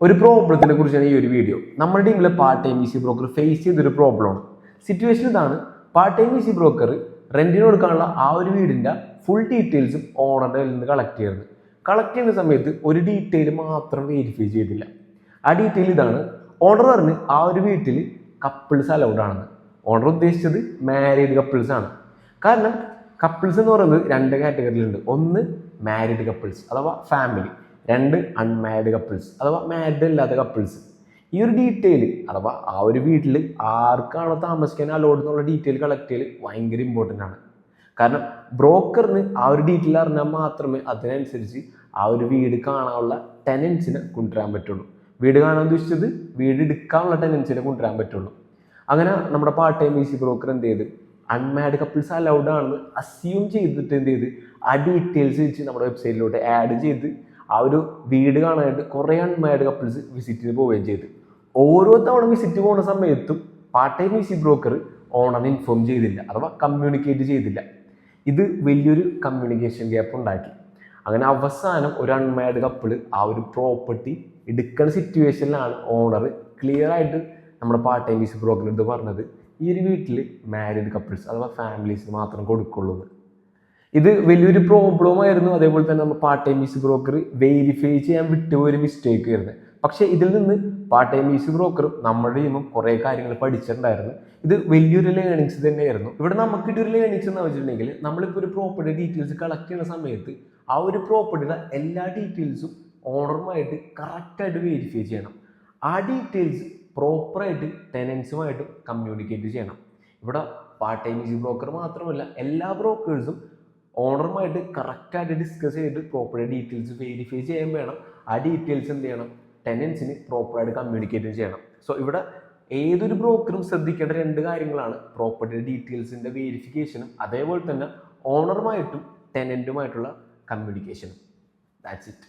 ഒരു പ്രോബ്ലത്തിനെ കുറിച്ചാണ് ഈ ഒരു വീഡിയോ. നമ്മുടെ ടീമിലെ part time E C broker face ചെയ്തൊരു പ്രോബ്ലമാണ്. സിറ്റുവേഷൻ ഇതാണ്: part time E C broker റെന്റിന് കൊടുക്കാനുള്ള ആ ഒരു വീടിൻ്റെ ഫുൾ ഡീറ്റെയിൽസും ഓണറുടെ നിന്ന് കളക്ട് ചെയ്യുന്ന സമയത്ത് ഒരു ഡീറ്റെയിൽ മാത്രം വെരിഫൈ ചെയ്തില്ല. ആ ഡീറ്റെയിൽ ഇതാണ്: ഓണർ പറഞ്ഞ് ആ ഒരു വീട്ടിൽ കപ്പിൾസ് അലൗഡ് ആണെന്ന്. ഓണർ ഉദ്ദേശിച്ചത് മാരീഡ് കപ്പിൾസ് ആണ്. കാരണം കപ്പിൾസ് എന്ന് പറയുന്നത് രണ്ട് കാറ്റഗറിയിലുണ്ട്. ഒന്ന് മാരീഡ് കപ്പിൾസ് അഥവാ ഫാമിലി, രണ്ട് അൺമാരീഡ് കപ്പിൾസ് അഥവാ മാരീഡ് അല്ലാത്ത കപ്പിൾസ്. ഈ ഒരു ഡീറ്റെയിൽ അഥവാ ആ ഒരു വീട്ടിൽ ആർക്കാണോ താമസിക്കാൻ അലോഡ് എന്നുള്ള ഡീറ്റെയിൽ കളക്ട് ചെയ്യൽ ഭയങ്കര ഇമ്പോർട്ടൻ്റ് ആണ്. കാരണം ബ്രോക്കറിന് ആ ഒരു ഡീറ്റെയിൽ അറിഞ്ഞാൽ മാത്രമേ അതിനനുസരിച്ച് ആ ഒരു വീട് കാണാനുള്ള ടെനൻസിനെ കൊണ്ടുവരാൻ പറ്റുള്ളൂ. വീട് കാണാൻ ഉദ്ദേശിച്ചത് വീട് എടുക്കാനുള്ള ടെനൻസിനെ കൊണ്ടുവരാൻ പറ്റുള്ളൂ. അങ്ങനെ നമ്മുടെ part time E C broker എന്ത് ചെയ്ത് അൺമാരീഡ് കപ്പിൾസ് അലൗഡ് ആണെന്ന് അസ്യൂം ചെയ്തിട്ട് എന്ത് ചെയ്ത് ആ ഡീറ്റെയിൽസ് വെച്ച് നമ്മുടെ വെബ്സൈറ്റിലോട്ട് ആഡ് ചെയ്ത് ആ ഒരു വീട് കാണാനായിട്ട് കുറേ അൺമാരീഡ് കപ്പിൾസ് വിസിറ്റിന് പോവുകയും ചെയ്തു. ഓരോ തവണ വിസിറ്റ് പോകുന്ന സമയത്തും part time E C broker ഓണറിനെ ഇൻഫോം ചെയ്തില്ല അഥവാ കമ്മ്യൂണിക്കേറ്റ് ചെയ്തില്ല. ഇത് വലിയൊരു കമ്മ്യൂണിക്കേഷൻ ഗ്യാപ്പ് ഉണ്ടാക്കി. അങ്ങനെ അവസാനം ഒരു അൺമാരീഡ് കപ്പിൾ ആ ഒരു പ്രോപ്പർട്ടി എടുക്കുന്ന സിറ്റുവേഷനിലാണ് ഓണർ ക്ലിയർ ആയിട്ട് നമ്മുടെ പാർട്ട് ടൈം ഇ സി ബ്രോക്കറിൻ്റെ അടുത്ത് പറഞ്ഞത് ഈ ഒരു വീട്ടിൽ മാരീഡ് കപ്പിൾസ് അഥവാ ഫാമിലീസ് മാത്രം കൊടുക്കുള്ളൂ എന്ന്. ഇത് വലിയൊരു പ്രോബ്ലമായിരുന്നു. അതേപോലെ തന്നെ നമ്മൾ part time E C broker verify ചെയ്യാൻ വിട്ടുപോയൊരു മിസ്റ്റേക്ക് ആയിരുന്നു. പക്ഷേ ഇതിൽ നിന്ന് പാർട്ട് ടൈം ഇ സി ബ്രോക്കറും നമ്മുടെ ടീമും കുറേ കാര്യങ്ങൾ പഠിച്ചിട്ടുണ്ടായിരുന്നു. ഇത് വലിയൊരു ലേണിങ്സ് തന്നെയായിരുന്നു. ഇവിടെ നമുക്ക് കിട്ടിയൊരു ലേണിങ്സ് എന്ന് വെച്ചിട്ടുണ്ടെങ്കിൽ, നമ്മളിപ്പോൾ ഒരു പ്രോപ്പർട്ടി ഡീറ്റെയിൽസ് കളക്ട് ചെയ്യുന്ന സമയത്ത് ആ ഒരു പ്രോപ്പർട്ടിയുടെ എല്ലാ ഡീറ്റെയിൽസും ഓണറുമായിട്ട് കറക്റ്റായിട്ട് വെരിഫൈ ചെയ്യണം. ആ ഡീറ്റെയിൽസ് പ്രോപ്പറായിട്ട് ടെനൻസുമായിട്ട് കമ്മ്യൂണിക്കേറ്റ് ചെയ്യണം. ഇവിടെ part time E C broker മാത്രമല്ല, എല്ലാ ബ്രോക്കേഴ്സും ഓണറുമായിട്ട് കറക്റ്റായിട്ട് ഡിസ്കസ് ചെയ്തിട്ട് പ്രോപ്പർട്ടി ഡീറ്റെയിൽസ് വെരിഫൈ ചെയ്യാൻ വേണം. ആ ഡീറ്റെയിൽസ് എന്ത് ചെയ്യണം? ടെനൻസിന് പ്രോപ്പറായിട്ട് കമ്മ്യൂണിക്കേറ്റ് ചെയ്യണം. സോ ഇവിടെ ഏതൊരു ബ്രോക്കറും ശ്രദ്ധിക്കേണ്ട രണ്ട് കാര്യങ്ങളാണ്: പ്രോപ്പർട്ടി ഡീറ്റെയിൽസിൻ്റെ വെരിഫിക്കേഷനും അതേപോലെ തന്നെ ഓണറുമായിട്ടും ടെനൻറ്റുമായിട്ടുള്ള കമ്മ്യൂണിക്കേഷനും. That's it.